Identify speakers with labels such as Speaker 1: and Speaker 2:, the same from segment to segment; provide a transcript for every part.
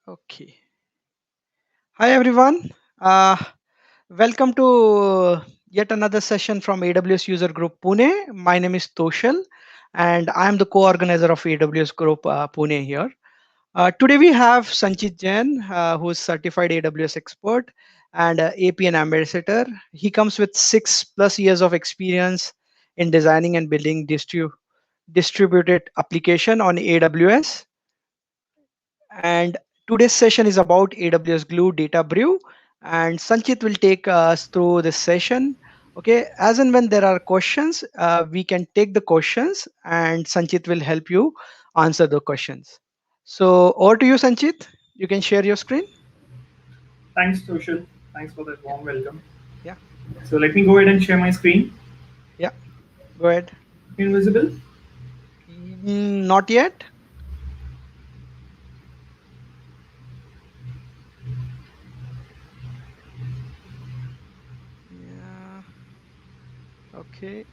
Speaker 1: Okay. Hi everyone. Welcome to yet another session from AWS User Group Pune. My name is Toshal, and I am the co-organizer of AWS Group Pune here. Today we have Sanchit Jain, who is certified AWS expert and APN ambassador. He comes with 6+ years of experience in designing and building distributed application on AWS. And today's session is about AWS Glue Data Brew, and Sanchit will take us through this session. Okay, as and when there are questions, we can take the questions, and Sanchit will help you answer the questions. So over to you, Sanchit. You can share your screen.
Speaker 2: Thanks, Toshal. Thanks for that
Speaker 1: Yeah,
Speaker 2: warm welcome.
Speaker 1: yeah,
Speaker 2: So let me go ahead and share my screen.
Speaker 1: yeah. Go ahead.
Speaker 2: Invisible.
Speaker 1: Not yet. Yeah. Okay.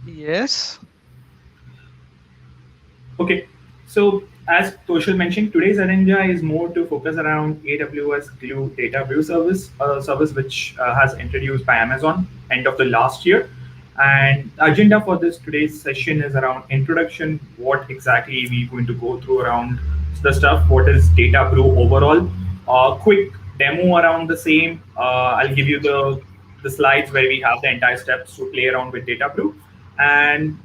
Speaker 1: Yes.
Speaker 2: Okay. So as Toshal mentioned, today's agenda is more to focus around AWS Glue Data Brew service, a service which has introduced by Amazon end of the last year. And the agenda for this today's session is around introduction, what exactly we're going to go through around the stuff, what is Data Brew overall, quick demo around the same. I'll give you the slides where we have the entire steps to play around with Data Brew. And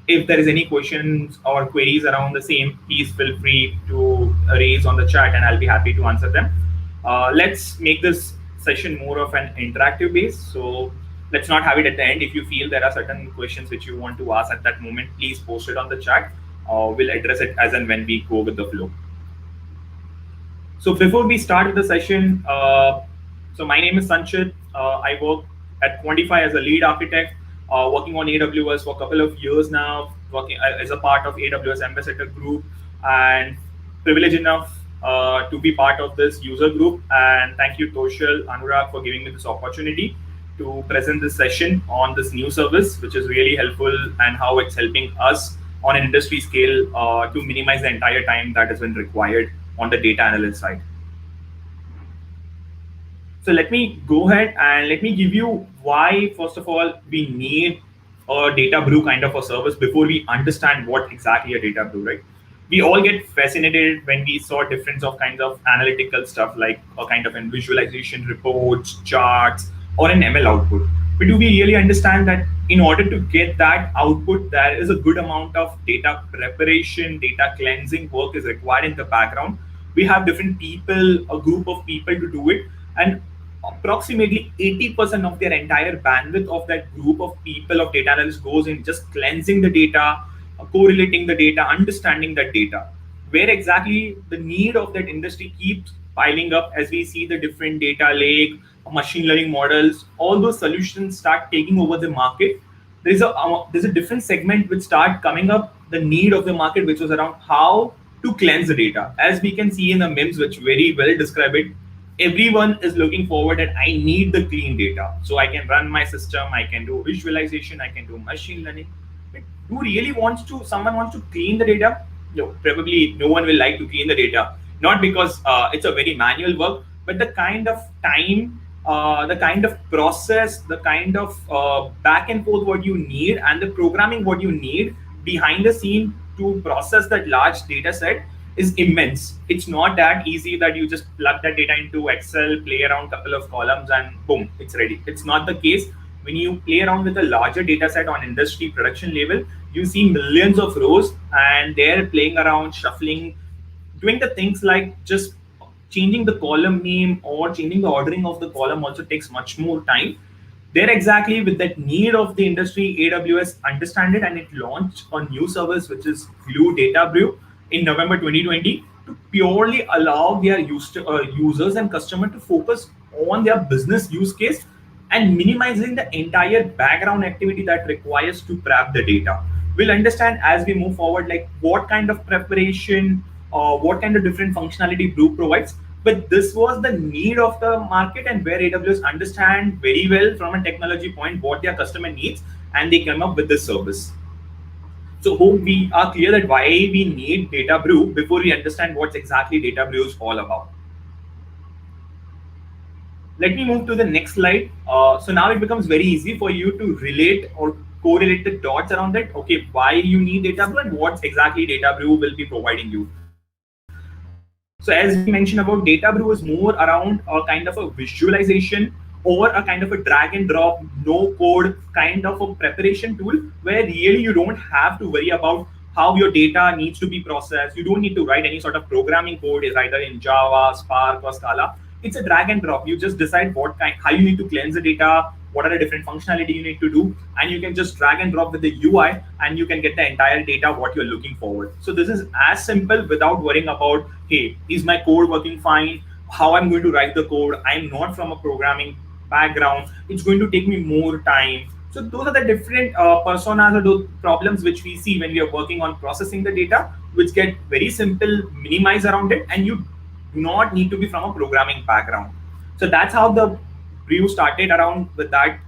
Speaker 2: if there is any questions or queries around the same, please feel free to raise on the chat and I'll be happy to answer them. Let's make this session more of an interactive base. So let's not have it at the end. If you feel there are certain questions which you want to ask at that moment, please post it on the chat. We'll address it as and when we go with the flow. So before we start the session, so my name is Sanchit. I work at Quantify as a lead architect, working on AWS for a couple of years now, working as a part of AWS Ambassador Group, and privileged enough to be part of this user group. And thank you, Toshal, Anurag, for giving me this opportunity to present this session on this new service, which is really helpful and how it's helping us on an industry scale to minimize the entire time that has been required on the data analyst side. So let me go ahead and let me give you why, first of all, we need a data brew kind of a service before we understand what exactly a data brew, right? We all get fascinated when we saw difference of kinds of analytical stuff like a kind of an visualization reports, charts, or an ML output. But do we really understand that in order to get that output, there is a good amount of data preparation, data cleansing work is required in the background. We have different people, a group of people to do it, and approximately 80% of their entire bandwidth of that group of people of data analysts goes in just cleansing the data, correlating the data, understanding that data. Where exactly the need of that industry keeps piling up as we see the different data lake, machine learning models, all those solutions start taking over the market. There's a different segment which start coming up. The need of the market, which was around how to cleanse the data, as we can see in the memes, which very well describe it. Everyone is looking forward that I need the clean data so I can run my system, I can do visualization, I can do machine learning. But who really wants to, someone wants to clean the data? No, probably no one will like to clean the data. Not because it's a very manual work, but the kind of time, the kind of process, the kind of back and forth what you need, and the programming what you need behind the scene to process that large data set is immense. It's not that easy that you just plug that data into Excel, play around a couple of columns, and boom, it's ready. It's not the case. When you play around with a larger data set on industry production level, you see millions of rows, and they're playing around, shuffling, doing the things like just changing the column name or changing the ordering of the column also takes much more time. There exactly with that need of the industry, AWS understand it and it launched a new service which is Glue Data Brew in November 2020 to purely allow their users and customer to focus on their business use case and minimizing the entire background activity that requires to prep the data. We'll understand as we move forward like what kind of preparation or what kind of different functionality Brew provides. But this was the need of the market and where AWS understand very well from a technology point what their customer needs and they come up with this service. So hope we are clear that why we need Data Brew before we understand what exactly Data Brew is all about. Let me move to the next slide. So now it becomes very easy for you to relate or correlate the dots around it. Okay, why you need Data Brew and what exactly Data Brew will be providing you. So as we mentioned about, Data Brew is more around a kind of a visualization or a kind of a drag and drop, no code kind of a preparation tool where really you don't have to worry about how your data needs to be processed. You don't need to write any sort of programming code, is either in Java, Spark, or Scala. It's a drag and drop. You just decide how you need to cleanse the data, what are the different functionality you need to do, and you can just drag and drop with the UI, and you can get the entire data what you're looking forward. So this is as simple without worrying about, hey, is my code working fine? How I'm going to write the code? I'm not from a programming background. It's going to take me more time. So those are the different personas or those problems which we see when we are working on processing the data, which get very simple, minimize around it, and you do not need to be from a programming background. So that's how the Brew started around with that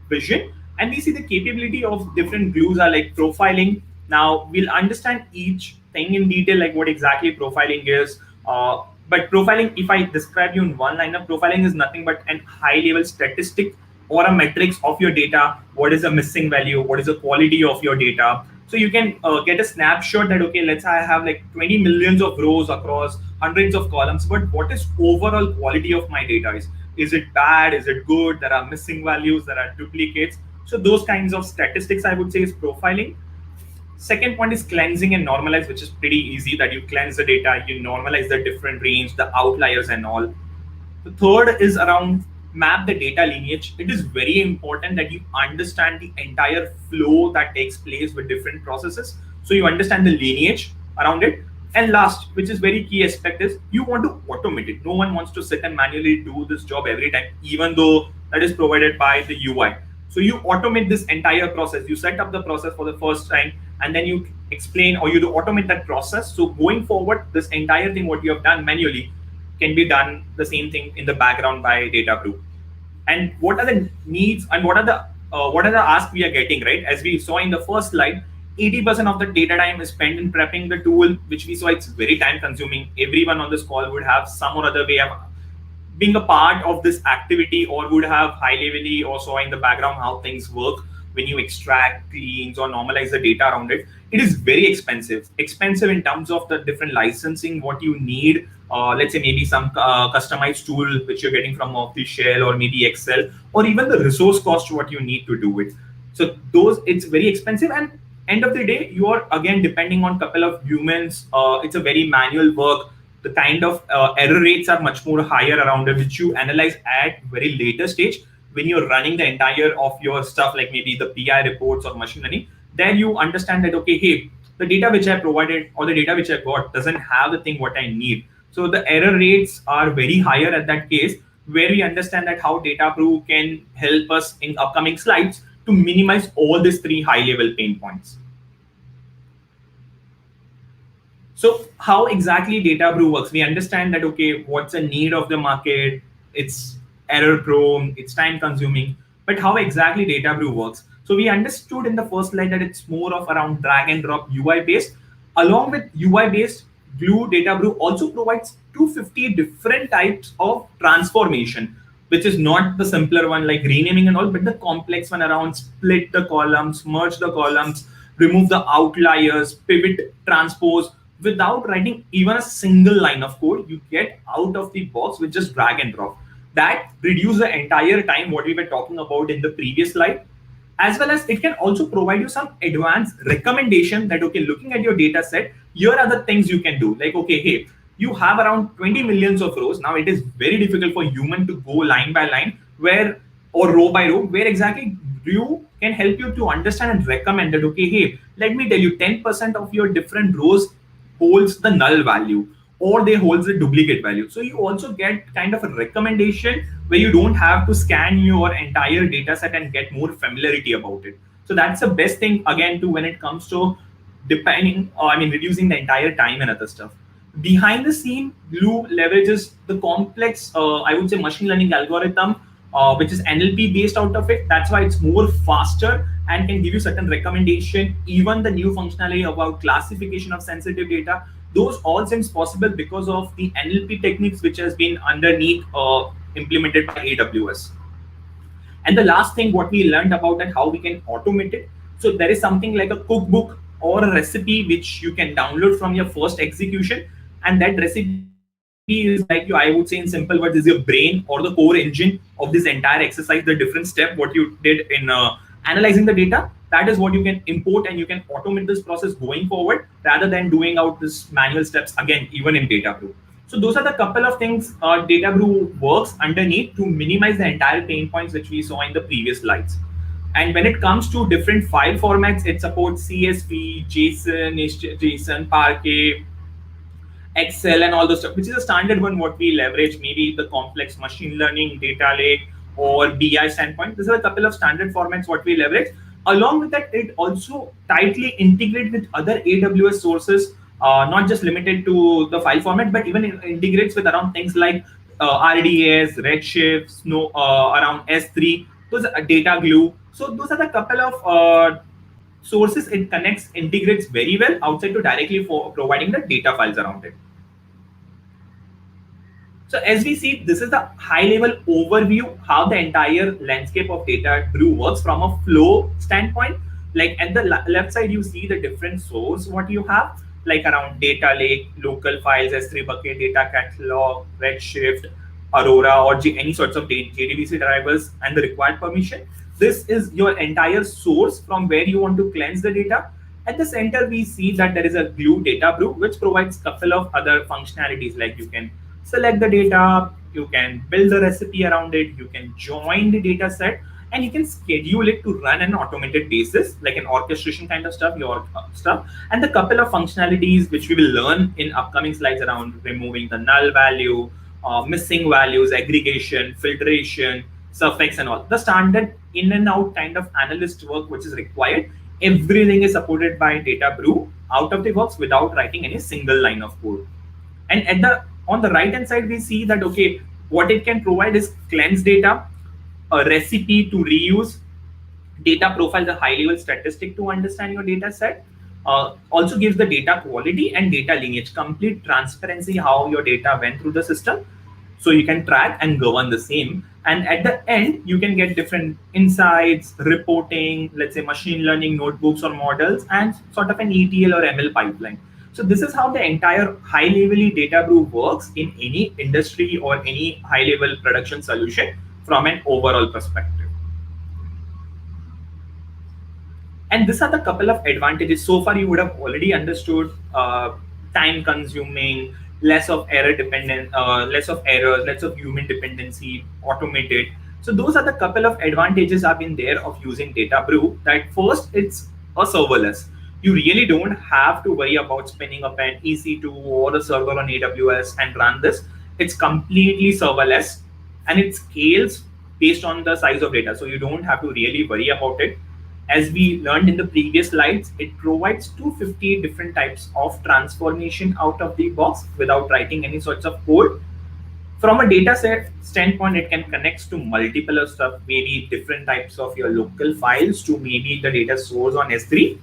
Speaker 2: vision. And we see the capability of different glues are like profiling. Now we'll understand each thing in detail, like what exactly profiling is. But profiling, if I describe you in one line, profiling is nothing but an high level statistic or a metrics of your data. What is the missing value? What is the quality of your data? So you can get a snapshot that, okay, let's say I have like 20 millions of rows across hundreds of columns, but what is overall quality of my data? Is it bad? Is it good? There are missing values, there are duplicates. So those kinds of statistics I would say is profiling. Second point is cleansing and normalize, which is pretty easy, that you cleanse the data, you normalize the different range, the outliers and all. The third is around map the data lineage. It is very important that you understand the entire flow that takes place with different processes. So you understand the lineage around it. And last, which is very key aspect, is you want to automate it. No one wants to sit and manually do this job every time, even though that is provided by the UI. So you automate this entire process. You set up the process for the first time, and then you explain or you do automate that process. So going forward, this entire thing what you have done manually can be done the same thing in the background by Data Brew. And what are the needs and what are the asks we are getting, right? As we saw in the first slide, 80% of the data time is spent in prepping the tool, which we saw it's very time consuming. Everyone on this call would have some or other way of being a part of this activity or would have high levelly or saw in the background how things work when you extract, cleans, or normalize the data around it. It is very expensive in terms of the different licensing what you need. Let's say maybe some customized tool which you're getting from off the shell, or maybe Excel, or even the resource cost what you need to do it. So those, it's very expensive, and end of the day you are again depending on couple of humans. It's a very manual work. The kind of error rates are much more higher around it, which you analyze at very later stage when you're running the entire of your stuff, like maybe the PI reports or machine learning. Then you understand that, okay, hey, the data which I provided or the data which I got doesn't have the thing what I need. So the error rates are very higher at that case, where we understand that how Data Brew can help us in upcoming slides to minimize all these three high level pain points. So how exactly Data Brew works? We understand that, okay, what's the need of the market? It's error prone, it's time consuming, but how exactly Data Brew works? So we understood in the first slide that it's more of around drag and drop UI based. Along with UI based, Glue Data Brew also provides 250 different types of transformation, which is not the simpler one like renaming and all, but the complex one around split the columns, merge the columns, remove the outliers, pivot, transpose. Without writing even a single line of code, you get out of the box with just drag and drop. That reduces the entire time what we were talking about in the previous slide. As well as it can also provide you some advanced recommendation that, okay, looking at your data set, here are the things you can do. Like, okay, hey, you have around 20 millions of rows. Now it is very difficult for human to go line by line where, or row by row, where exactly Brew can help you to understand and recommend that, okay, hey, let me tell you, 10% of your different rows holds the null value, or they holds the duplicate value. So you also get kind of a recommendation where you don't have to scan your entire data set and get more familiarity about it. So that's the best thing again too when it comes to depending, reducing the entire time and other stuff. Behind the scene, Glue leverages the complex, I would say, machine learning algorithm, which is NLP based out of it. That's why it's more faster and can give you certain recommendation. Even the new functionality about classification of sensitive data, those all seems possible because of the NLP techniques which has been underneath implemented by AWS. And the last thing, what we learned about that how we can automate it. So there is something like a cookbook or a recipe which you can download from your first execution, and that recipe is like you, I would say in simple words, is your brain or the core engine of this entire exercise. The different step what you did in analyzing the data, that is what you can import, and you can automate this process going forward rather than doing out this manual steps again, even in Data Brew. So those are the couple of things Data Brew works underneath to minimize the entire pain points which we saw in the previous slides. And when it comes to different file formats, it supports CSV, JSON, Parquet, Excel, and all those stuff, which is a standard one what we leverage, maybe the complex machine learning, data lake, or BI standpoint. These are a couple of standard formats what we leverage. Along with that, it also tightly integrates with other AWS sources, not just limited to the file format, but even integrates with around things like RDS, Redshift, around S3, those are data glue. So those are the couple of sources it connects, integrates very well outside to directly for providing the data files around it. So as we see, this is the high level overview how the entire landscape of Data Brew works from a flow standpoint. Like at the left side, you see the different source what you have, like around data lake, local files, S3 bucket, data catalog, Redshift, Aurora, or any sorts of JDBC drivers and the required permission. This is your entire source from where you want to cleanse the data. At the center, we see that there is a glue Data Brew, which provides a couple of other functionalities, like you can select the data, you can build the recipe around it, you can join the data set, and you can schedule it to run an automated basis, like an orchestration kind of stuff, your stuff. And the couple of functionalities which we will learn in upcoming slides around removing the null value, missing values, aggregation, filtration, suffix, and all. The standard in and out kind of analyst work which is required. Everything is supported by Data Brew out of the box without writing any single line of code. And at the on the right hand side, we see that okay, what it can provide is cleanse data, a recipe to reuse, data profile, the high level statistic to understand your data set. Also gives the data quality and data lineage, complete transparency how your data went through the system, so you can track and govern the same. And at the end, you can get different insights, reporting, let's say machine learning notebooks or models, and sort of an ETL or ML pipeline. So this is how the entire high level data brew works in any industry or any high level production solution from an overall perspective. And these are the couple of advantages. So far you would have already understood time consuming, less of error dependent, less of errors, less of human dependency, automated. So those are the couple of advantages have been there of using Data Brew. That first, it's a serverless. You really don't have to worry about spinning up an EC2 or a server on AWS and run this. It's completely serverless, and it scales based on the size of data, so you don't have to really worry about it. As we learned in the previous slides, it provides 250 different types of transformation out of the box without writing any sorts of code. From a data set standpoint, it can connect to multiple of stuff, maybe different types of your local files to maybe the data source on S3,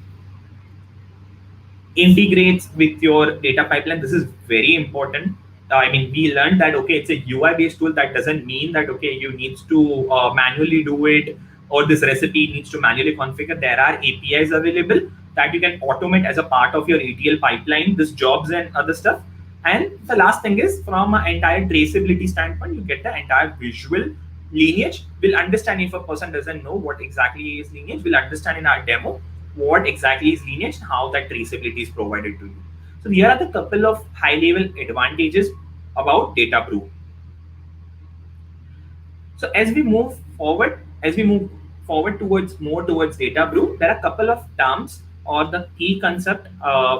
Speaker 2: integrates with your data pipeline. This is very important. I mean, we learned that okay, it's a UI based tool. That doesn't mean that okay, you need to manually do it, or this recipe needs to manually configure. There are APIs available that you can automate as a part of your ETL pipeline, this jobs and other stuff. And the last thing is, from an entire traceability standpoint, you get the entire visual lineage. We'll understand if a person doesn't know what exactly is lineage. We'll understand in our demo what exactly is lineage and how that traceability is provided to you. So here are the couple of high level advantages about Data Brew. So as we move forward towards more towards Data Brew, there are a couple of terms or the key concept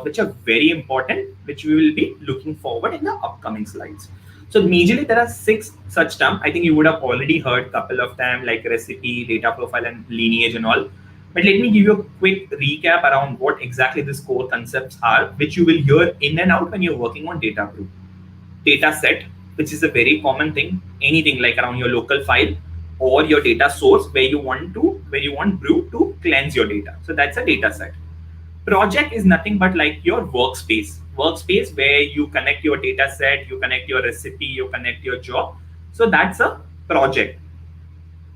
Speaker 2: which are very important, which we will be looking forward in the upcoming slides. So majorly there are 6 such terms. I think you would have already heard a couple of them like recipe, data profile, and lineage and all. But let me give you a quick recap around what exactly these core concepts are, which you will hear in and out when you're working on Data Brew. Data set, which is a very common thing, anything like around your local file or your data source where you want Brew to cleanse your data. So that's a data set. Project is nothing but like your workspace where you connect your data set, you connect your recipe, you connect your job. So that's a project.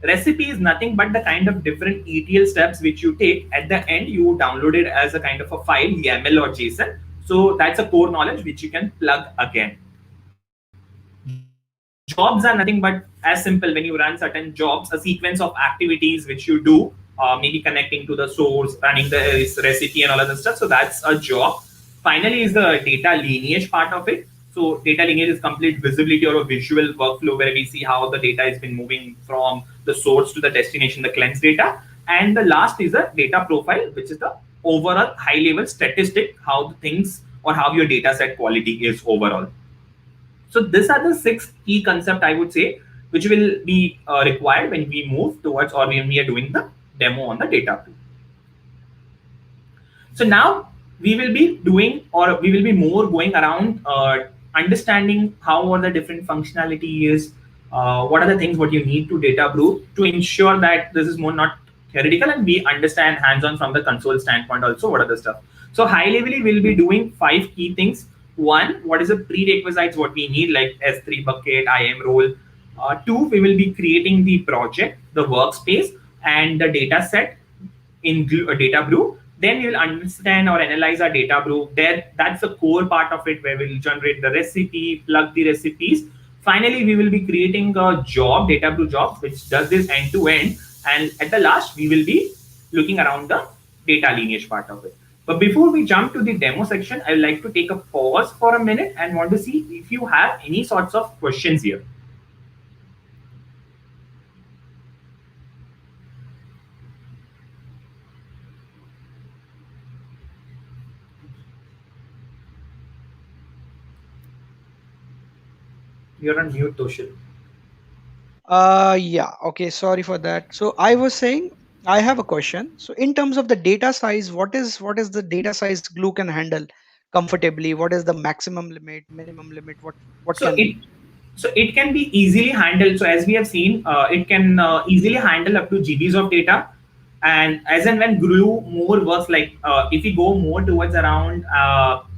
Speaker 2: Recipe is nothing but the kind of different ETL steps which you take. At the end, you download it as a kind of a file, YAML or JSON. So that's a core knowledge which you can plug again. Jobs are nothing but as simple when you run certain jobs, a sequence of activities which you do, maybe connecting to the source, running the recipe and all of that stuff. So that's a job. Finally, is the data lineage part of it. So data lineage is complete visibility or a visual workflow where we see how the data has been moving from the source to the destination, the cleansed data. And the last is a data profile, which is the overall high level statistic, how the things or how your data set quality is overall. So these are the six key concepts I would say, which will be required when we move towards or when we are doing the demo on the data. So now we will be doing or we will be more going around understanding how are the different functionality is, what are the things what you need to data brew to ensure that this is more not theoretical and we understand hands-on from the console standpoint also what are the stuff. So high levelly we'll be doing five key things. One, what is the prerequisites what we need like S3 bucket, IAM role. Two, we will be creating the project, the workspace, and the data set in data brew. Then we will understand or analyze our data brew. There, that's the core part of it where we'll generate the recipe, plug the recipes. Finally, we will be creating a job, data brew job, which does this end to end. And at the last, we will be looking around the data lineage part of it. But before we jump to the demo section, I would like to take a pause for a minute and want to see if you have any sorts of questions here. You're on mute, Toshil.
Speaker 1: Yeah, okay, sorry for that. So I was saying I have a question. So in terms of the data size, what is the data size Glue can handle comfortably? What is the maximum limit, minimum limit? What
Speaker 2: So
Speaker 1: can
Speaker 2: it
Speaker 1: be?
Speaker 2: so it can be easily handled. So as we have seen, it can easily handle up to GBs of data. And as and when Glue more works, like if we go more towards around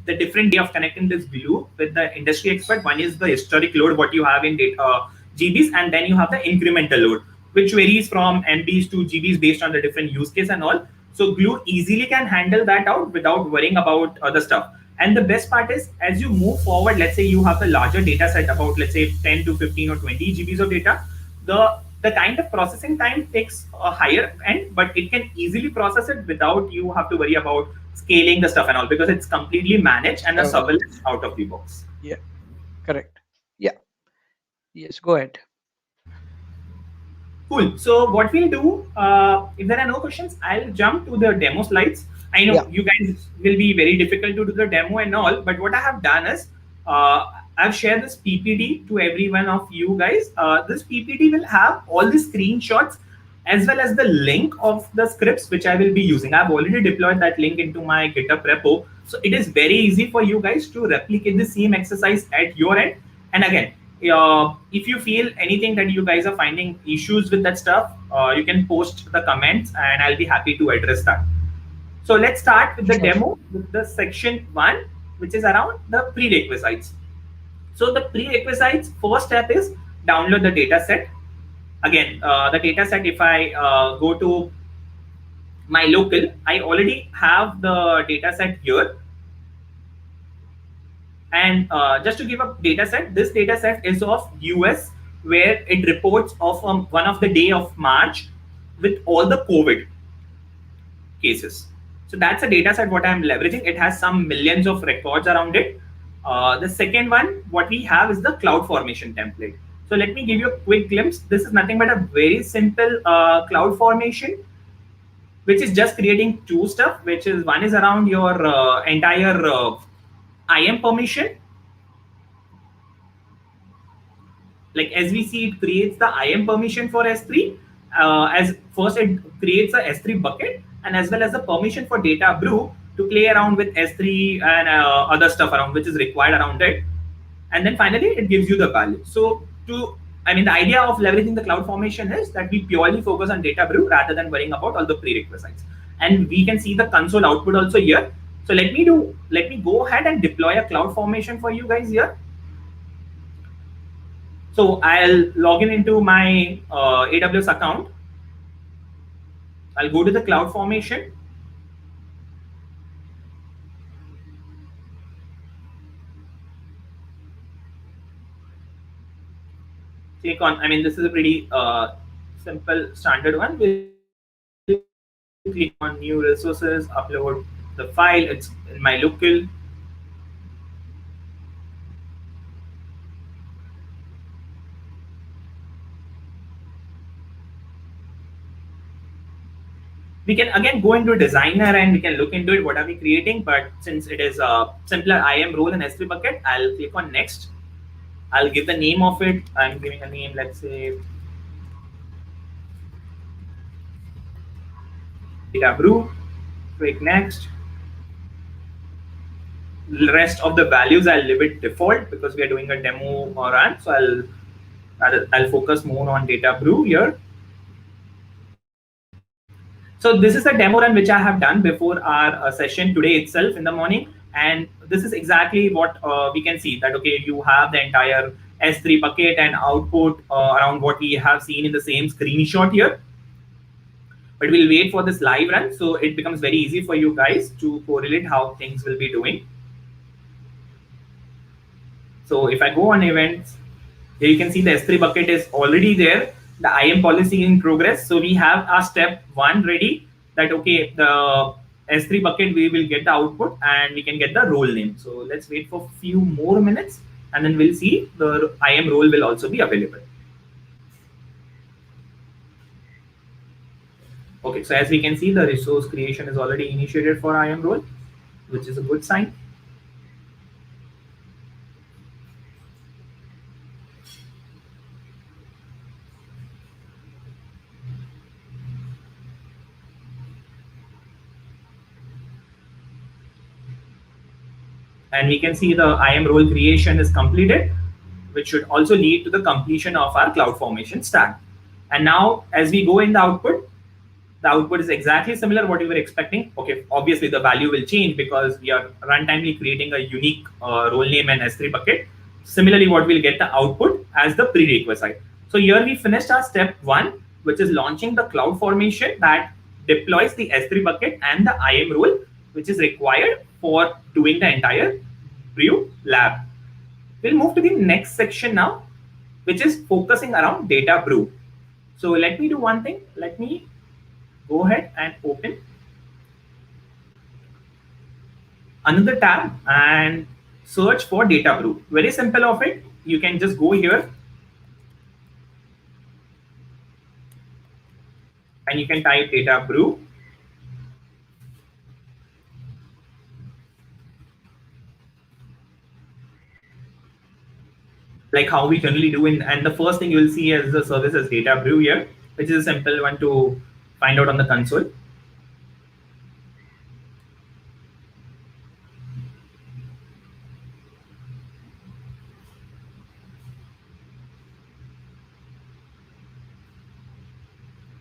Speaker 2: the different way of connecting this Glue with the industry expert, one is the historic load what you have in data, GBs, and then you have the incremental load, which varies from MBs to GBs based on the different use case and all. So Glue easily can handle that out without worrying about other stuff. And the best part is, as you move forward, let's say you have a larger data set, about let's say 10 to 15 or 20 GBs of data, the kind of processing time takes a higher end, but it can easily process it without you have to worry about scaling the stuff and all because it's completely managed and the
Speaker 1: Okay.
Speaker 2: serverless out of the box.
Speaker 1: Yeah, correct. Yeah, yes, go ahead.
Speaker 2: Cool. So what we'll do, if there are no questions, I'll jump to the demo slides. I
Speaker 1: Yeah,
Speaker 2: know you guys will be very difficult to do the demo and all, but what I have done is uh, I've shared this PPT to every one of you guys. This PPT will have all the screenshots as well as the link of the scripts which I will be using. I've already deployed that link into my GitHub repo. So it is very easy for you guys to replicate the same exercise at your end. And again, if you feel anything that you guys are finding issues with that stuff, you can post the comments and I'll be happy to address that. So let's start with the
Speaker 1: sure.
Speaker 2: demo with the section one, which is around the prerequisites. So the prerequisites, first step is download the data set. Again, the data set, if I go to my local, I already have the data set here. And just to give a data set, this data set is of US, where it reports of one of the day of March with all the COVID cases. So that's a data set what I'm leveraging. It has some millions of records around it. The second one, what we have is the cloud formation template. So let me give you a quick glimpse. This is nothing but a very simple cloud formation, which is just creating two stuff, which is one is around your entire IAM permission. Like as we see, it creates the IAM permission for S3. As first, it creates a S3 bucket and as well as a permission for Data Brew to play around with S3 and other stuff around which is required around it. And then finally, it gives you the value. So I mean, the idea of leveraging the cloud formation is that we purely focus on Data Brew rather than worrying about all the prerequisites. And we can see the console output also here. So let me go ahead and deploy a cloud formation for you guys here. So I'll log in into my AWS account. I'll go to the cloud formation. Click on, I mean, this is a pretty simple standard one. We'll click on new resources, upload the file. It's in my local. We can again go into designer and we can look into it, what are we creating. But since it is a simpler IAM role in S3 bucket, I'll click on next. I'll give the name of it. I'm giving a name, let's say Data Brew. Click next. Rest of the values I'll leave it default because we are doing a demo run. So I'll focus more on Data Brew here. So this is the demo run which I have done before our session today itself in the morning. And this is exactly what we can see that, okay, you have the entire S3 bucket and output around what we have seen in the same screenshot here. But we'll wait for this live run so it becomes very easy for you guys to correlate how things will be doing. So if I go on events, here you can see the S3 bucket is already there. The IAM policy in progress. So we have our step one ready that, okay, the S3 bucket, we will get the output and we can get the role name. So let's wait for a few more minutes and then we'll see the IAM role will also be available. Okay, so as we can see, the resource creation is already initiated for IAM role, which is a good sign. And we can see the IAM role creation is completed, which should also lead to the completion of our cloud formation stack. And now as we go in the output is exactly similar what we were expecting. Okay, obviously the value will change because we are runtimely creating a unique role name and S3 bucket. Similarly, what we'll get the output as the prerequisite. So here we finished our step one, which is launching the cloud formation that deploys the S3 bucket and the IAM role, which is required for doing the entire Brew lab. We'll move to the next section now, which is focusing around Data Brew. So let me do one thing. Let me go ahead and open another tab and search for Data Brew. Very simple of it. You can just go here and you can type Data Brew. Like how we generally do in, and the first thing you will see as the service is Data Brew here, which is a simple one to find out on the console.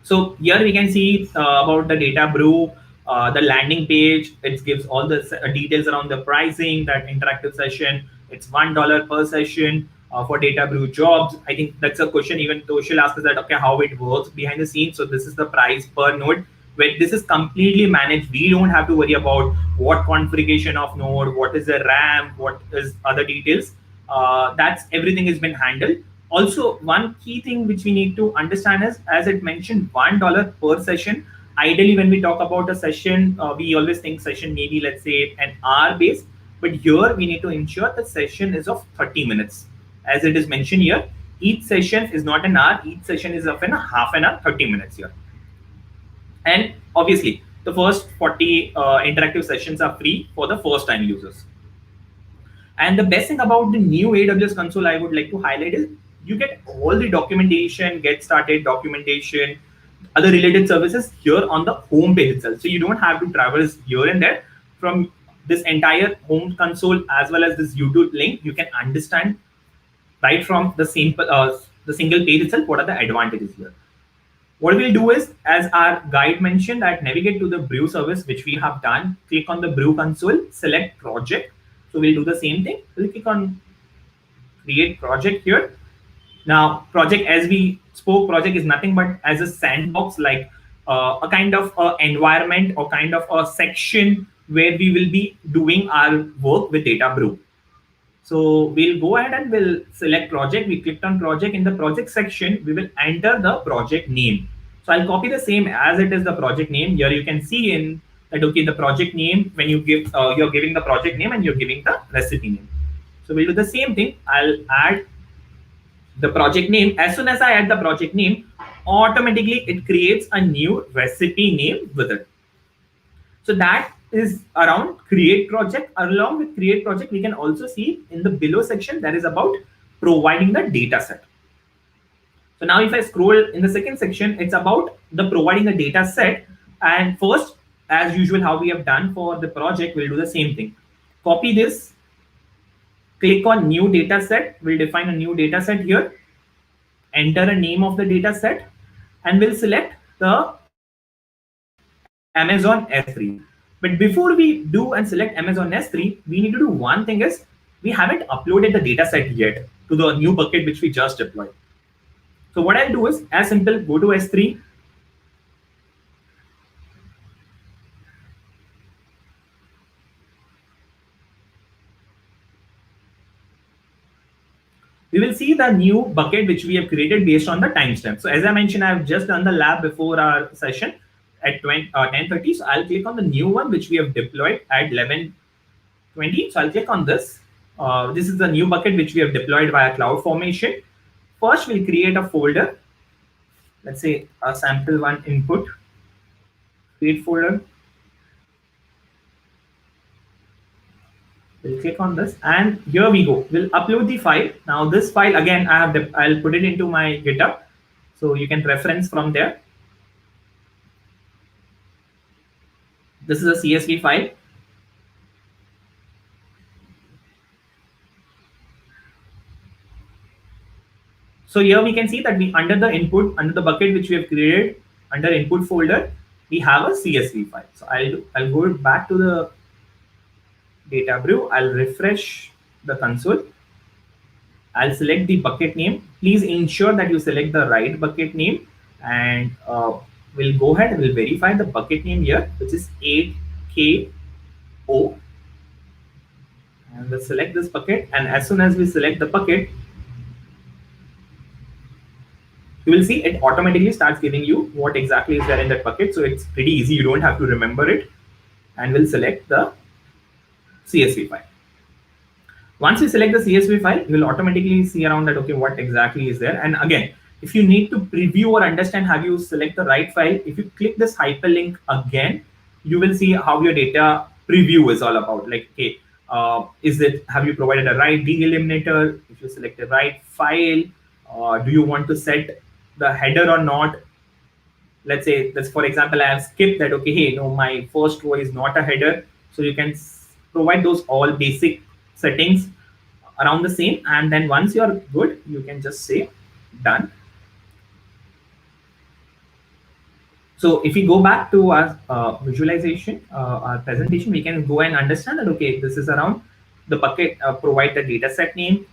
Speaker 2: So here we can see about the Data Brew, the landing page. It gives all the details around the pricing, that interactive session. It's $1 per session for Data Brew jobs. I think that's a question even Toshil asked us that, okay, how it works behind the scenes. So this is the price per node. Where this is completely managed. We don't have to worry about what configuration of node, what is the RAM, what is other details. That's everything has been handled. Also, one key thing which we need to understand is, as it mentioned, $1 per session. Ideally, when we talk about a session, we always think session maybe, let's say, an hour based. But here we need to ensure the session is of 30 minutes. As it is mentioned here, each session is not an hour, each session is of a half an hour, 30 minutes here. And obviously, the first 40 interactive sessions are free for the first time users. And the best thing about the new AWS console I would like to highlight is you get all the documentation, get started documentation, other related services here on the home page itself. So you don't have to traverse here and there. From this entire home console as well as this YouTube link, you can understand right from the single page itself what are the advantages here. What we'll do is, as our guide mentioned, that navigate to the Brew service, which we have done. Click on the Brew console, select project. So we'll do the same thing. We'll click on create project here. Now, project, as we spoke, project is nothing but as a sandbox, like a kind of environment or kind of a section where we will be doing our work with Data Brew. So we'll go ahead and we'll select project. We clicked on project. In the project section, we will enter the project name. So I'll copy the same as it is the project name. Here you can see in that, okay, the project name, when you give, you're giving the project name and you're giving the recipe name. So we'll do the same thing. I'll add the project name. As soon as I add the project name, automatically it creates a new recipe name with it. So that is around create project. Along with create project, we can also see in the below section that is about providing the data set. So now if I scroll in the second section, it's about the providing a data set. And first, as usual, how we have done for the project, we'll do the same thing. Copy this, click on new data set. We'll define a new data set here, enter a name of the data set, and we'll select the Amazon S3. But before we do and select Amazon S3, we need to do one thing is we haven't uploaded the data set yet to the new bucket which we just deployed. So what I'll do is as simple, go to S3, we will see the new bucket which we have created based on the timestamp. So as I mentioned, I have just done the lab before our session at 10:30. So I'll click on the new one which we have deployed at 11:20. So I'll click on this. This is the new bucket which we have deployed via CloudFormation. First, we'll create a folder. Let's say a sample one input, create folder. We'll click on this, and here we go. We'll upload the file. Now this file again, I'll put it into my GitHub, so you can reference from there. This is a CSV file. So here we can see that we under the input, under the bucket which we have created, under input folder, we have a CSV file. So I'll go back to the Data Brew. I'll refresh the console. I'll select the bucket name. Please ensure that you select the right bucket name, and we'll go ahead and we'll verify the bucket name here, which is 8KO. And we'll select this bucket. And as soon as we select the bucket, you will see it automatically starts giving you what exactly is there in that bucket. So it's pretty easy. You don't have to remember it. And we'll select the CSV file. Once you select the CSV file, you will automatically see around that, okay, what exactly is there. And again, if you need to preview or understand how you select the right file, if you click this hyperlink again, you will see how your data preview is all about. Like, okay, have you provided a right delimiter? If you select the right file, do you want to set the header or not? Let's say that's, for example, I have skipped that, okay, hey, no, my first row is not a header. So you can provide those all basic settings around the same, and then once you're good, you can just say done. So if we go back to our visualization, our presentation, we can go and understand that, okay, this is around the bucket, provide the data set name,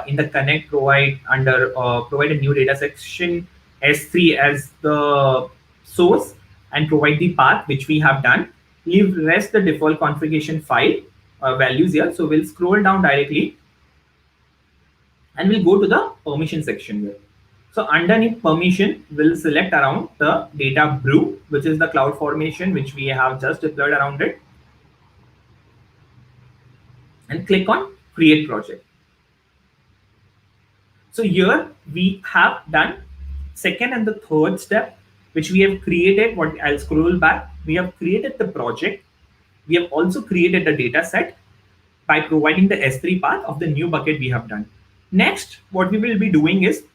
Speaker 2: in the connect, provide a new data section S3 as the source, and provide the path which we have done. Leave rest the default configuration file values here. So we'll scroll down directly and we'll go to the permission section here. So underneath permission, we'll select around the Data Brew, which is the cloud formation which we have just deployed around it, and click on create project. So here we have done second and the third step, which we have created. What I'll scroll back, we have created the project. We have also created the data set by providing the S3 path of the new bucket we have done. Next, what we will be doing is,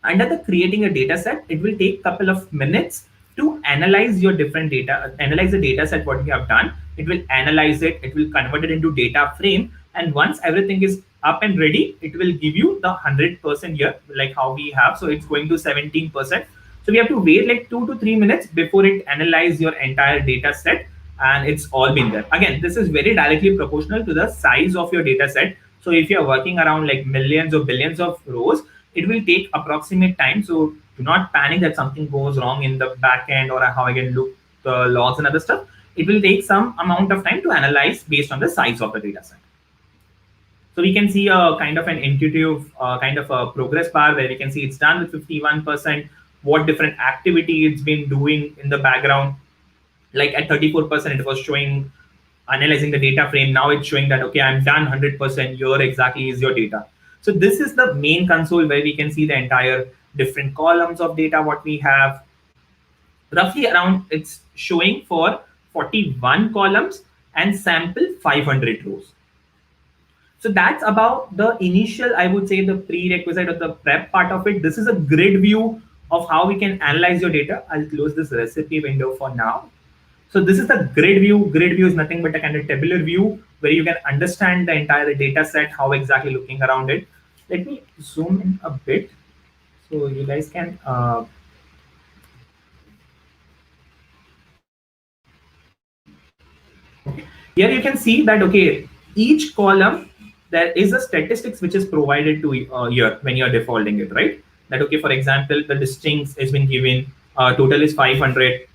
Speaker 2: under the creating a data set, it will take a couple of minutes to analyze your different data, analyze the data set what you have done. It will analyze it, it will convert it into data frame, and once everything is up and ready, it will give you the 100% here, like how we have. So it's going to 17%. So we have to wait like 2 to 3 minutes before it analyze your entire data set, and it's all been there. Again, this is very directly proportional to the size of your data set. So if you're working around like millions or billions of rows, It will take approximate time. So do not panic that something goes wrong in the back end or how I can look the logs and other stuff. It will take some amount of time to analyze based on the size of the data set. So we can see a kind of an intuitive kind of a progress bar where we can see it's done with 51%, what different activity it's been doing in the background. Like at 34%, it was showing analyzing the data frame. Now it's showing that, okay, I'm done 100%. Here exactly is your data. So this is the main console where we can see the entire different columns of data, what we have. Roughly around, it's showing for 41 columns and sample 500 rows. So that's about the initial, I would say, the prerequisite or the prep part of it. This is a grid view of how we can analyze your data. I'll close this recipe window for now. So this is the grid view. Grid view is nothing but a kind of tabular view where you can understand the entire data set, how exactly looking around it. Let me zoom in a bit so you guys can okay. Here you can see that, okay, each column there is a statistics which is provided to here when you are defaulting it, right? That, okay, for example, the districts has been given, total is 500.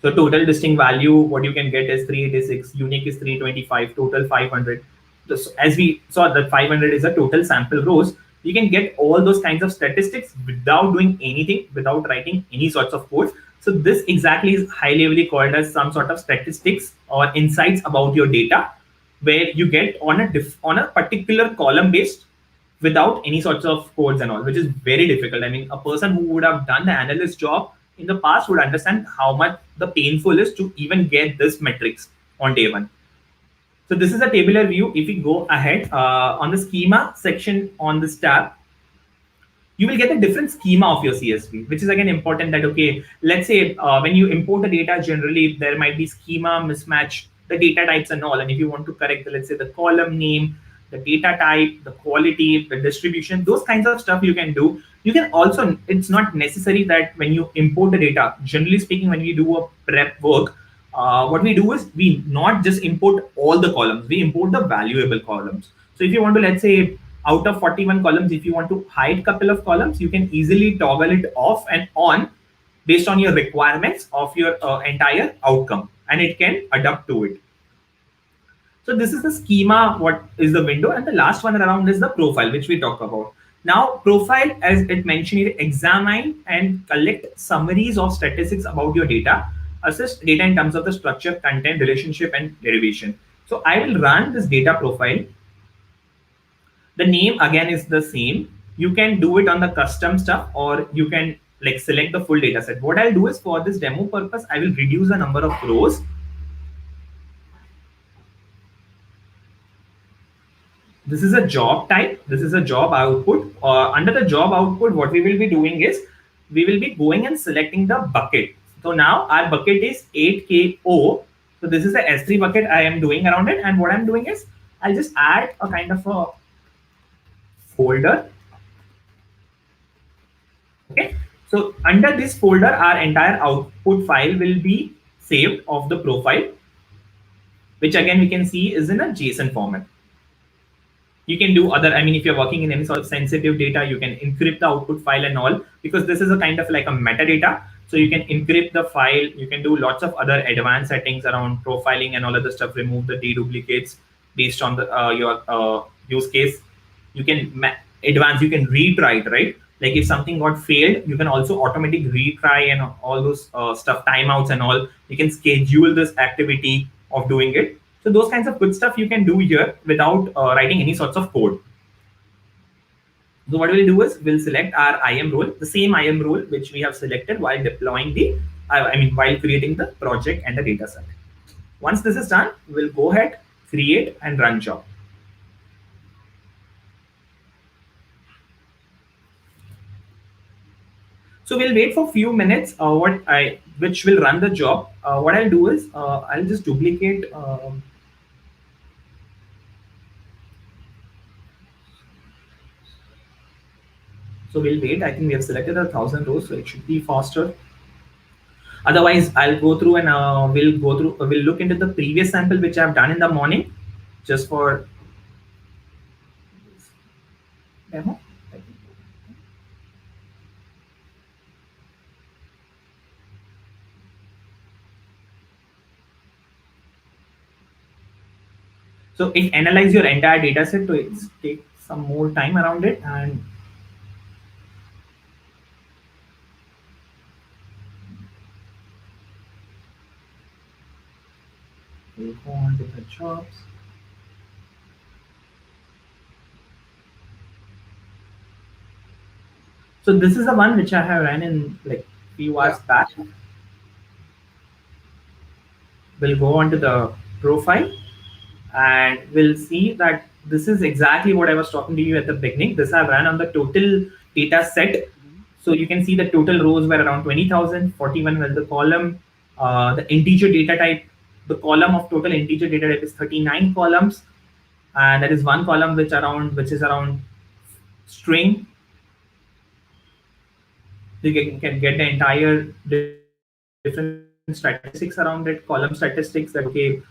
Speaker 2: So total distinct value, what you can get is 386, unique is 325, total 500. As we saw, that 500 is a total sample rows. You can get all those kinds of statistics without doing anything, without writing any sorts of code. So this exactly is high levelly called as some sort of statistics or insights about your data, where you get on a particular column based without any sorts of codes and all, which is very difficult. I mean, a person who would have done the analyst job in the past would understand how much the painful is to even get this metrics on day one. So this is a tabular view. If we go ahead on the schema section on this tab, you will get a different schema of your CSV, which is again important that, okay, let's say when you import the data, generally there might be schema mismatch, the data types and all. And if you want to correct, let's say the column name, the data type, the quality, the distribution, those kinds of stuff you can do. You can also, it's not necessary that when you import the data, generally speaking, when we do a prep work, what we do is we not just import all the columns, we import the valuable columns. So if you want to, let's say, out of 41 columns, if you want to hide a couple of columns, you can easily toggle it off and on based on your requirements of your entire outcome, and it can adapt to it. So this is the schema, what is the window, and the last one around is the profile, which we talk about. Now, profile, as it mentioned, it examine and collect summaries of statistics about your data, assess data in terms of the structure, content, relationship, and derivation. So I will run this data profile. The name again is the same. You can do it on the custom stuff, or you can like select the full data set. What I'll do is, for this demo purpose, I will reduce the number of rows. This is a job type. This is a job output. Under the job output, what we will be doing is we will be going and selecting the bucket. So now our bucket is 8KO. So this is the S3 bucket I am doing around it. And what I'm doing is I'll just add a kind of a folder. Okay. So under this folder, our entire output file will be saved of the profile, which again we can see is in a JSON format. You can do other, I mean, if you're working in any sort of sensitive data, you can encrypt the output file and all, because this is a kind of like a metadata. So you can encrypt the file. You can do lots of other advanced settings around profiling and all other stuff, remove the deduplicates based on the your use case. You can advance, you can retry it, right? Like if something got failed, you can also automatic retry and all those stuff, timeouts and all. You can schedule this activity of doing it. So those kinds of good stuff you can do here without writing any sorts of code. So what we'll do is we'll select our IAM role, the same IAM role which we have selected while deploying the, while creating the project and the data set. Once this is done, we'll go ahead, create and run job. So we'll wait for a few minutes, which will run the job. What I'll do is I'll just duplicate. So we'll wait. I think we have selected 1,000 rows, so it should be faster. Otherwise, I'll go through and we'll look into the previous sample which I've done in the morning, just for demo. So it analyze your entire data set to take some more time around it, and we'll go on to the jobs. So this is the one which I have ran in like few
Speaker 1: Yeah.
Speaker 2: hours back. We'll go on to the profile, and we'll see that this is exactly what I was talking to you at the beginning. This I've run on the total data set.
Speaker 1: Mhm.
Speaker 2: So you can see the total rows were around 20,000, 41 was the column. The integer data type, the column of total integer data type is 39 columns, and there is one column which is around string. You can get the entire different statistics around it, column statistics that okay,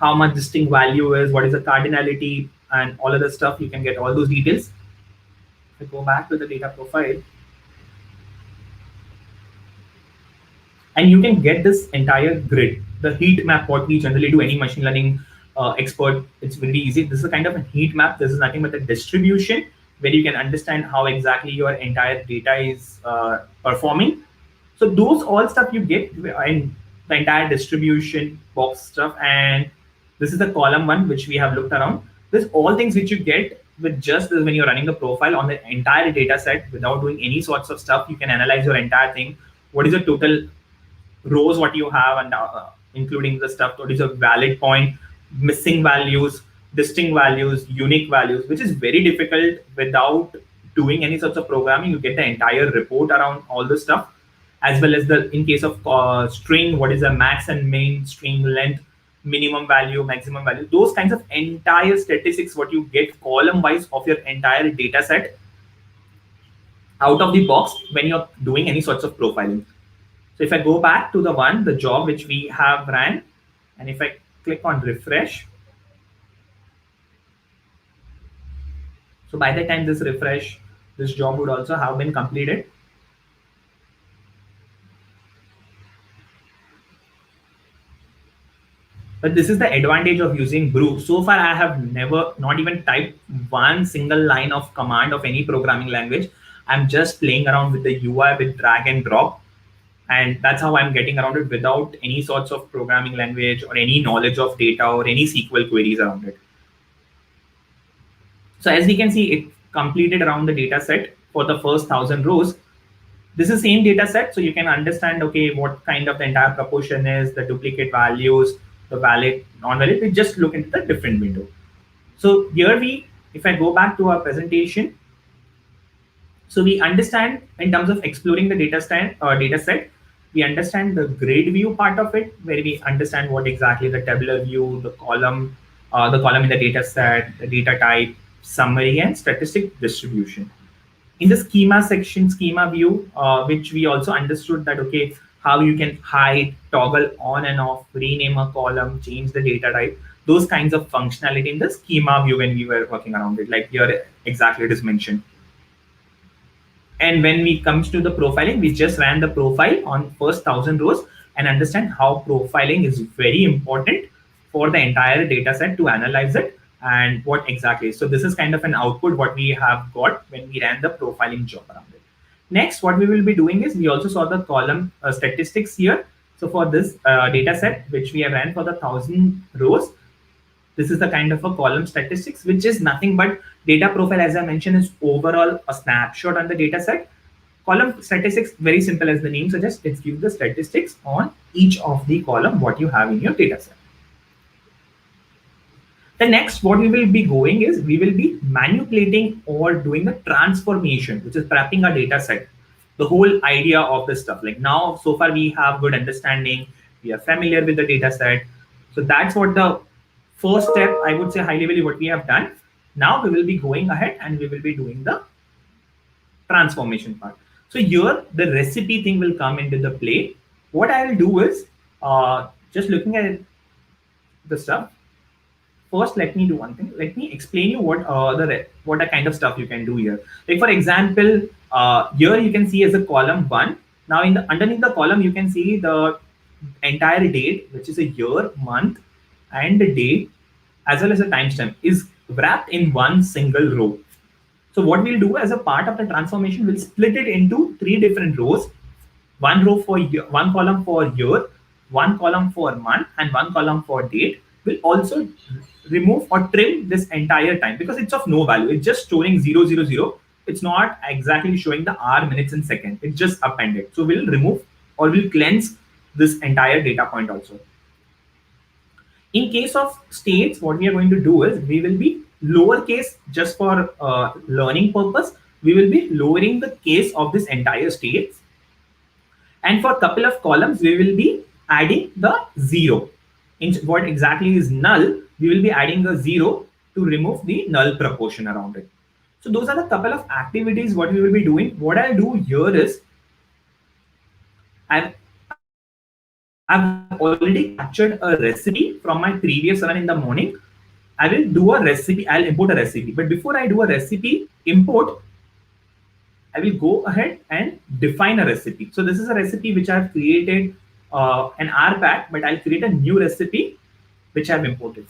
Speaker 2: how much distinct value is, what is the cardinality, and all other stuff. You can get all those details. If I go back to the data profile, and you can get this entire grid, the heat map, what we generally do, any machine learning expert, it's very easy. This is a kind of a heat map. This is nothing but a distribution where you can understand how exactly your entire data is performing. So those all stuff you get in the entire distribution box stuff, and this is the column one which we have looked around. This all things which you get with just this, when you're running the profile on the entire data set without doing any sorts of stuff, you can analyze your entire thing. What is the total rows what you have, and including the stuff what is a valid point, missing values, distinct values, unique values, which is very difficult without doing any sorts of programming. You get the entire report around all the stuff, as well as the in case of string, what is the max and main string length, minimum value, maximum value, those kinds of entire statistics what you get column wise of your entire data set out of the box when you're doing any sorts of profiling. So if I go back to the job which we have ran, and if I click on refresh, so by the time this refresh, this job would also have been completed. But this is the advantage of using Brew. So far, I have never, not even typed one single line of command of any programming language. I'm just playing around with the UI with drag and drop. And that's how I'm getting around it without any sorts of programming language or any knowledge of data or any SQL queries around it. So as we can see, it completed around the data set for the first 1,000 rows. This is same data set, so you can understand, okay, what kind of the entire proportion is, the duplicate values, the valid, non-valid. We just look into the different window. So here if I go back to our presentation, so we understand in terms of exploring the data set, we understand the grid view part of it, where we understand what exactly the tabular view, the column in the data set, the data type, summary, and statistic distribution. In the schema section, schema view, which we also understood that okay, how you can hide, toggle on and off, rename a column, change the data type, those kinds of functionality in the schema view when we were working around it, like here exactly it is mentioned. And when we comes to the profiling, we just ran the profile on first 1,000 rows and understand how profiling is very important for the entire data set to analyze it and what exactly. So this is kind of an output what we have got when we ran the profiling job around it. Next, what we will be doing is we also saw the column statistics here. So for this data set, which we have ran for the 1,000 rows, this is the kind of a column statistics, which is nothing but data profile, as I mentioned, is overall a snapshot on the data set. Column statistics, very simple as the name suggests, it gives the statistics on each of the column what you have in your data set. The next, what we will be going is we will be manipulating or doing the transformation, which is prepping our data set. The whole idea of this stuff. Like now, so far we have good understanding, we are familiar with the data set. So that's what the first step, I would say high level, what we have done. Now we will be going ahead and we will be doing the transformation part. So here the recipe thing will come into the play. What I will do is just looking at the stuff. first let me do one thing. Let me explain you what a kind of stuff you can do here. Like for example, here you can see as a column one. Now in the underneath the column you can see the entire date, which is a year, month, and the date, as well as a timestamp, is wrapped in one single row. So what we'll do as a part of the transformation, we'll split it into three different rows. One row for year, one column for year, one column for month, and one column for date. We'll also remove or trim this entire time because it's of no value. It's just storing 000. It's not exactly showing the hour, minutes, and second. It's just appended. So we'll remove or we'll cleanse this entire data point also. In case of states, what we are going to do is we will be lowercase just for learning purpose. We will be lowering the case of this entire states. And for a couple of columns, we will be adding the zero. In what exactly is null, we will be adding a zero to remove the null proportion around it. So those are the couple of activities what we will be doing. What I'll do here is I've already captured a recipe from my previous run in the morning. I will do a recipe. I'll import a recipe. But before I do a recipe import, I will go ahead and define a recipe. So this is a recipe which I've created an R pack, but I'll create a new recipe which I've imported.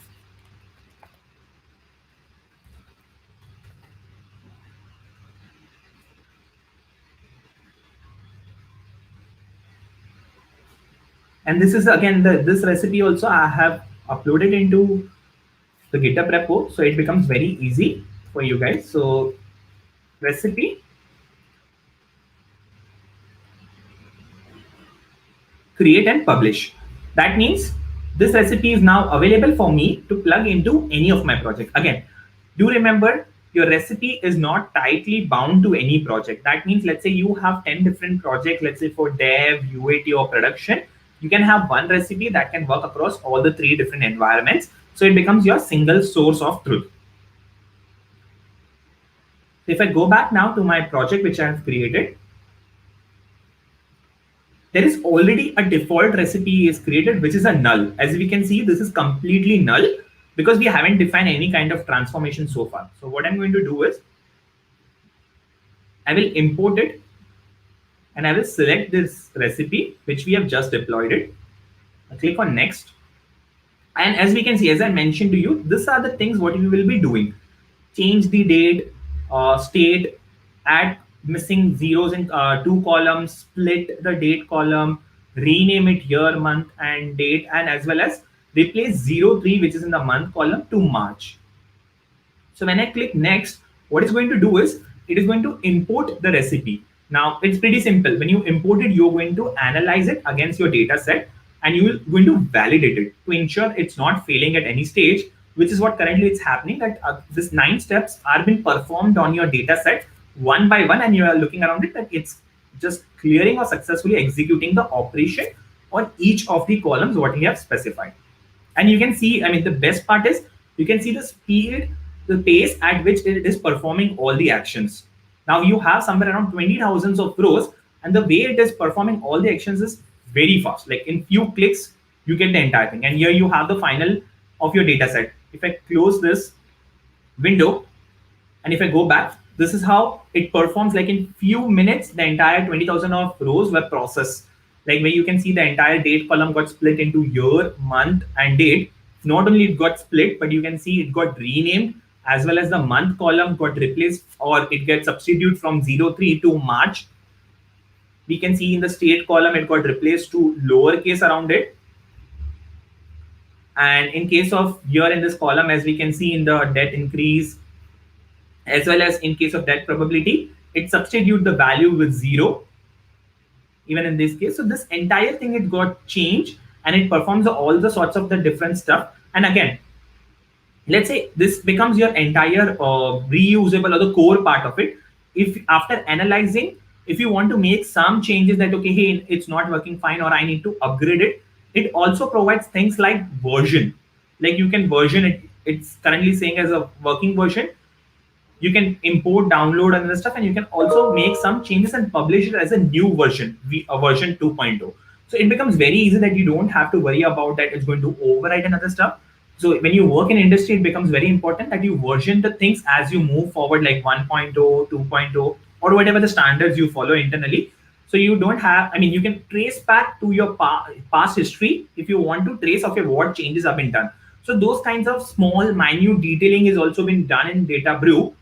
Speaker 2: And this is again this recipe also I have uploaded into the GitHub repo, so it becomes very easy for you guys. So recipe create and publish. That means this recipe is now available for me to plug into any of my projects. Again, do remember your recipe is not tightly bound to any project. That means let's say you have 10 different projects, let's say for dev, UAT or production, you can have one recipe that can work across all the three different environments. So it becomes your single source of truth. If I go back now to my project which I have created, there is already a default recipe is created, which is a null. As we can see, this is completely null because we haven't defined any kind of transformation so far. So what I'm going to do is I will import it and I will select this recipe, which we have just deployed it. I click on next. And as we can see, as I mentioned to you, these are the things what we will be doing. Change the date, state, add missing zeros in two columns, split the date column, rename it year, month, and date, and as well as replace 03, which is in the month column, to March. So when I click next, what it's going to do is it is going to import the recipe. Now it's pretty simple. When you import it, you're going to analyze it against your data set and you're going to validate it to ensure it's not failing at any stage, which is what currently it's happening, that this 9 steps are being performed on your data set one by one, and you are looking around it that it's just clearing or successfully executing the operation on each of the columns what we have specified. And you can see, I mean, the best part is you can see the speed, the pace at which it is performing all the actions. Now you have somewhere around 20,000 of rows, and the way it is performing all the actions is very fast. Like in few clicks, you get the entire thing. And here you have the final of your data set. If I close this window and if I go back, this is how it performs. Like in few minutes, the entire 20,000 of rows were processed. Like where you can see the entire date column got split into year, month, and date. Not only it got split, but you can see it got renamed, as well as the month column got replaced, or it gets substituted from 03 to March. We can see in the state column, it got replaced to lowercase around it. And in case of year in this column, as we can see in the debt increase, as well as in case of debt probability, it substitute the value with 0, even in this case. So this entire thing, it got changed and it performs all the sorts of the different stuff. And again, let's say this becomes your entire reusable or the core part of it. If after analyzing, if you want to make some changes that, okay, hey, it's not working fine or I need to upgrade it, it also provides things like version. Like you can version it. It's currently saying as a working version. You can import, download, and other stuff, and you can also make some changes and publish it as a new version, a version 2.0. So it becomes very easy that you don't have to worry about that it's going to overwrite and other stuff. So when you work in industry, it becomes very important that you version the things as you move forward, like 1.0, 2.0, or whatever the standards you follow internally. So you don't have, I mean, you can trace back to your past history if you want to trace of your what changes have been done. So those kinds of small minute detailing is also been done in Data Brew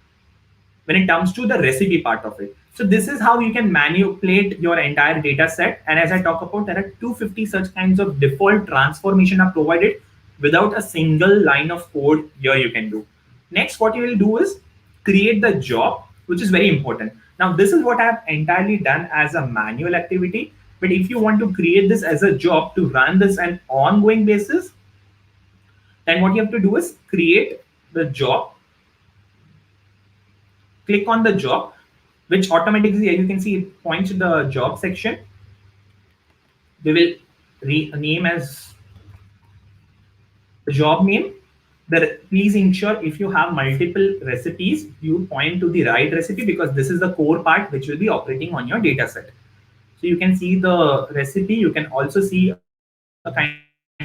Speaker 2: when it comes to the recipe part of it. So this is how you can manipulate your entire data set. And as I talk about, there are 250 such kinds of default transformation are provided without a single line of code here you can do. Next, what you will do is create the job, which is very important. Now, this is what I have entirely done as a manual activity. But if you want to create this as a job to run this an ongoing basis, then what you have to do is create the job, click on the job, which automatically, as you can see, it points to the job section. We will rename as the job name. Please ensure if you have multiple recipes, you point to the right recipe because this is the core part which will be operating on your data set. So you can see the recipe. You can also see a kind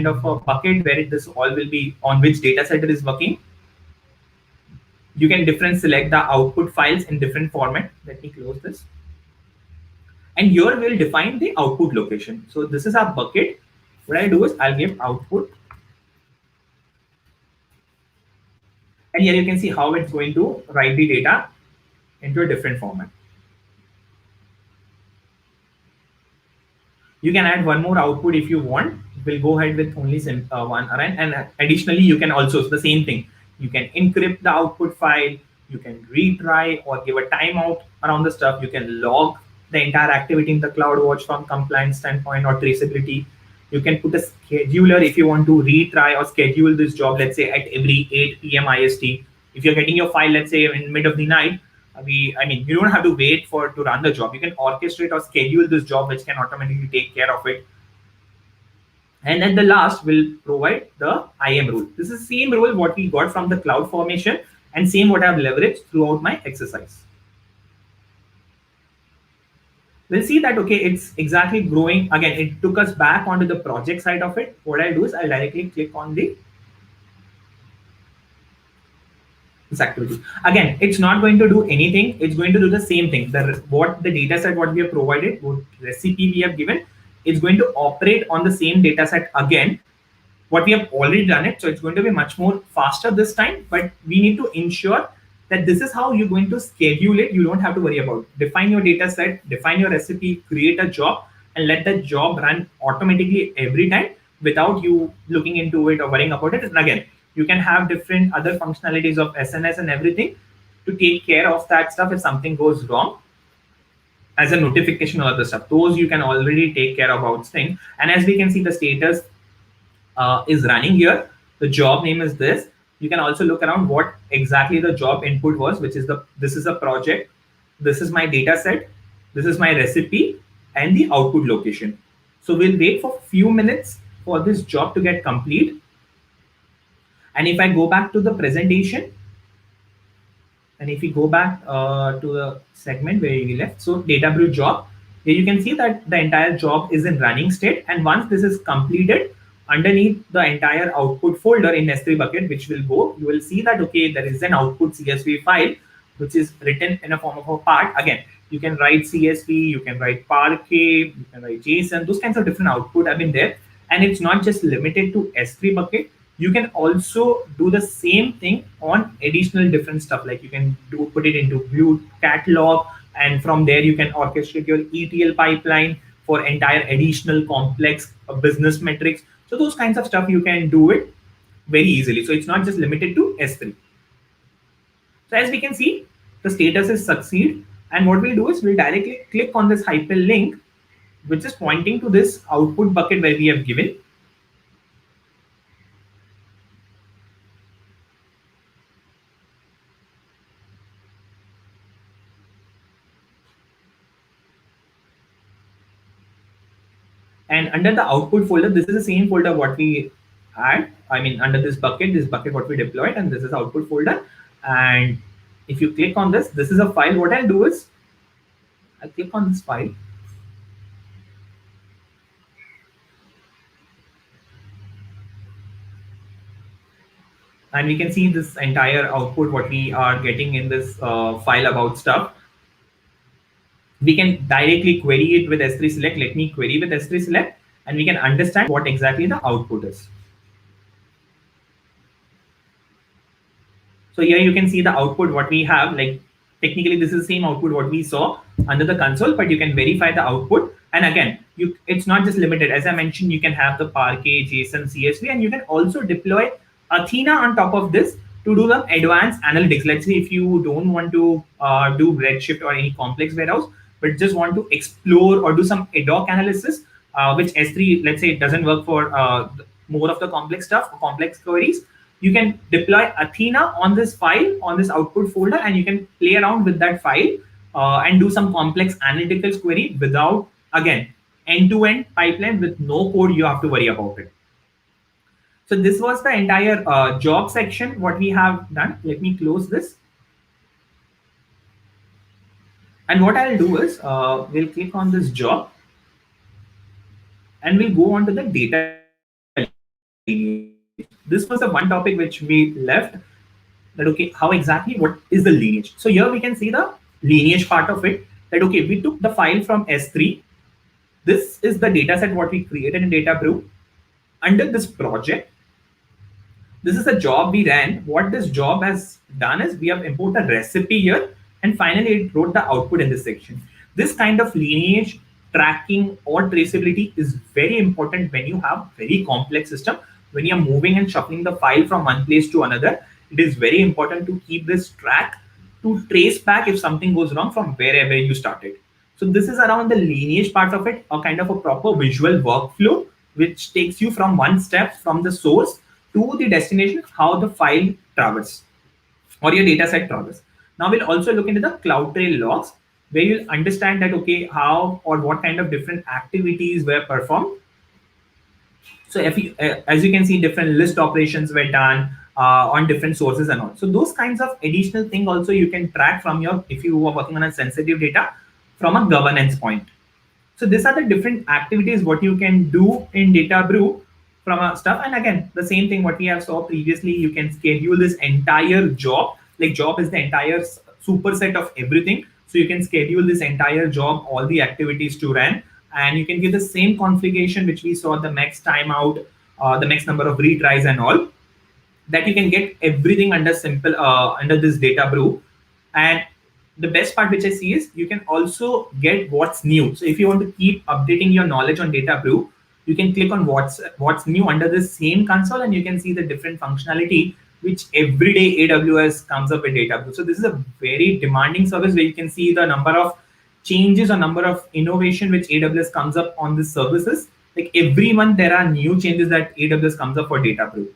Speaker 2: of a bucket where this all will be on which data set it is working. You can different select the output files in different format. Let me close this. And here we'll define the output location. So this is our bucket. What I do is I'll give output, and here you can see how it's going to write the data into a different format. You can add one more output if you want. We'll go ahead with only one array. And additionally, you can also, so the same thing, you can encrypt the output file, you can retry or give a timeout around the stuff. You can log the entire activity in the CloudWatch from compliance standpoint or traceability. You can put a scheduler if you want to retry or schedule this job, let's say at every 8 p.m. IST. If you're getting your file, let's say in mid of the night, I mean, you don't have to wait for to run the job. You can orchestrate or schedule this job, which can automatically take care of it. And at the last, we'll provide the IM rule. This is the same rule what we got from the cloud formation and same what I've leveraged throughout my exercise. We'll see that, okay, it's exactly growing. Again, it took us back onto the project side of it. What I'll do is I'll directly click on this activity. Again, it's not going to do anything. It's going to do the same thing. What the data set what we have provided, what recipe we have given, it's going to operate on the same data set again. What we have already done it, so it's going to be much more faster this time. But we need to ensure that this is how you're going to schedule it. You don't have to worry about define your data set, define your recipe, create a job, and let that job run automatically every time without you looking into it or worrying about it. And again, you can have different other functionalities of SNS and everything to take care of that stuff if something goes wrong as a notification or other stuff. Those you can already take care of about things. And as we can see, the status is running here. The job name is this. You can also look around what exactly the job input was, which is this is a project, this is my data set, this is my recipe, and the output location. So we'll wait for a few minutes for this job to get complete. And if I go back to the presentation, and if we go back to the segment where we left, so Data Brew job, here you can see that the entire job is in running state. And once this is completed, underneath the entire output folder in S3 bucket, which will go, you will see that, okay, there is an output CSV file, which is written in a form of a part. Again, you can write CSV, you can write Parquet, you can write JSON, those kinds of different output have been there. And it's not just limited to S3 bucket. You can also do the same thing on additional different stuff. Like you can put it into view catalog, and from there you can orchestrate your ETL pipeline for entire additional complex business metrics. So those kinds of stuff you can do it very easily. So it's not just limited to S3. So as we can see, the status is succeed. And what we'll do is we'll directly click on this hyperlink, which is pointing to this output bucket where we have given. And under the output folder, this is the same folder what we had. I mean, under this bucket what we deployed, and this is output folder. And if you click on this, this is a file. What I'll do is I'll click on this file. and we can see this entire output what we are getting in this file about stuff. We can directly query it with S3 select. Let me query with S3 select, and we can understand what exactly the output is. So here you can see the output what we have. Like technically this is the same output what we saw under the console, but you can verify the output. And again, it's not just limited. As I mentioned, you can have the Parquet, JSON, CSV, and you can also deploy Athena on top of this to do the advanced analytics. Let's say if you don't want to do Redshift or any complex warehouse, but just want to explore or do some ad hoc analysis, which S3, let's say it doesn't work for more of the complex stuff, complex queries, you can deploy Athena on this file, on this output folder, and you can play around with that file and do some complex analytical query without, again, end-to-end pipeline with no code you have to worry about it. So this was the entire job section, what we have done. Let me close this. And what I'll do is we'll click on this job and we'll go on to the data lineage. This was the one topic which we left, that okay, how exactly, what is the lineage? So here we can see the lineage part of it, that okay, we took the file from S3. This is the data set what we created in Data Brew. Under this project, this is a job we ran. What this job has done is we have imported a recipe here, and finally it wrote the output in this section. This kind of lineage tracking or traceability is very important when you have very complex system. When you're moving and shuffling the file from one place to another, it is very important to keep this track to trace back if something goes wrong from wherever you started. So this is around the lineage part of it, a kind of a proper visual workflow which takes you from one step from the source to the destination, how the file travels or your data set travels. Now we'll also look into the CloudTrail logs, where you'll understand that okay, how or what kind of different activities were performed. So if you, as you can see, different list operations were done on different sources and all. So those kinds of additional thing also you can track from your, if you are working on a sensitive data, from a governance point. So these are the different activities what you can do in Data Brew from a stuff. And again, the same thing what we have saw previously, you can schedule this entire job. Like job is the entire superset of everything. So you can schedule this entire job, all the activities to run, and you can give the same configuration which we saw, the max timeout, the max number of retries and all, that you can get everything under simple under this Data Brew. And the best part which I see is you can also get what's new. So if you want to keep updating your knowledge on Data Brew, you can click on what's new under the same console, and you can see the different functionality which every day AWS comes up with Data Brew. So this is a very demanding service where you can see the number of changes or number of innovation which AWS comes up on these services. Like every month there are new changes that AWS comes up for Data Brew.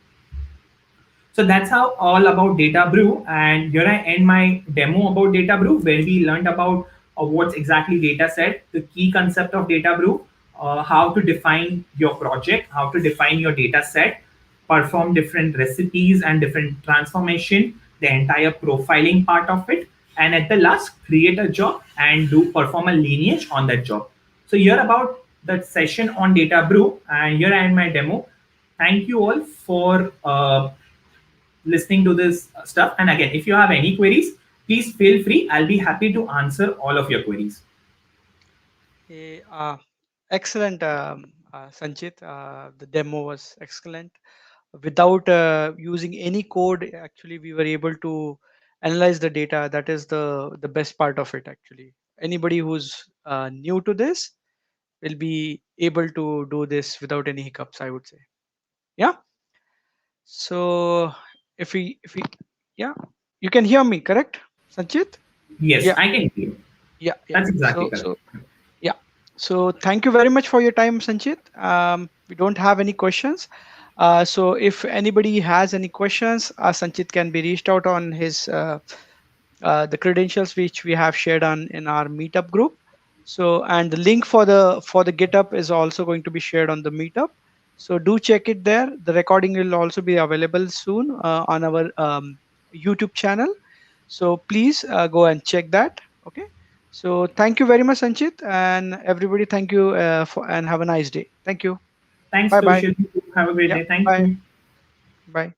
Speaker 2: So that's how all about Data Brew. And here I end my demo about Data Brew, where we learned about what's exactly data set, the key concept of Data Brew, how to define your project, how to define your data set, perform different recipes and different transformation, the entire profiling part of it, and at the last, create a job and do perform a lineage on that job. So here about that session on Data Brew, and here I end my demo. Thank you all for listening to this stuff. And again, if you have any queries, please feel free. I'll be happy to answer all of your queries.
Speaker 1: Eh, excellent, Sanchit. The demo was excellent. Without using any code, actually, we were able to analyze the data. That is the best part of it. Actually, anybody who's new to this will be able to do this without any hiccups, I would say. Yeah. So if we yeah, you can hear me, correct, Sanchit?
Speaker 2: Yes,
Speaker 1: Yeah,
Speaker 2: I can hear you.
Speaker 1: yeah.
Speaker 2: That's exactly
Speaker 1: So
Speaker 2: correct.
Speaker 1: so yeah. So thank you very much for your time, Sanchit. We don't have any questions. So if anybody has any questions, Sanchit can be reached out on his the credentials which we have shared on in our meetup group. So and the link for the GitHub is also going to be shared on the meetup. So do check it there. The recording will also be available soon on our YouTube channel. So please go and check that. Okay. So thank you very much, Sanchit, and everybody. Thank you for and have a nice day. Thank you.
Speaker 2: Thanks,
Speaker 1: Bye bye.
Speaker 2: Toshil. Have a great
Speaker 1: Yeah.
Speaker 2: day. Thank
Speaker 1: Bye.
Speaker 2: you.
Speaker 1: Bye.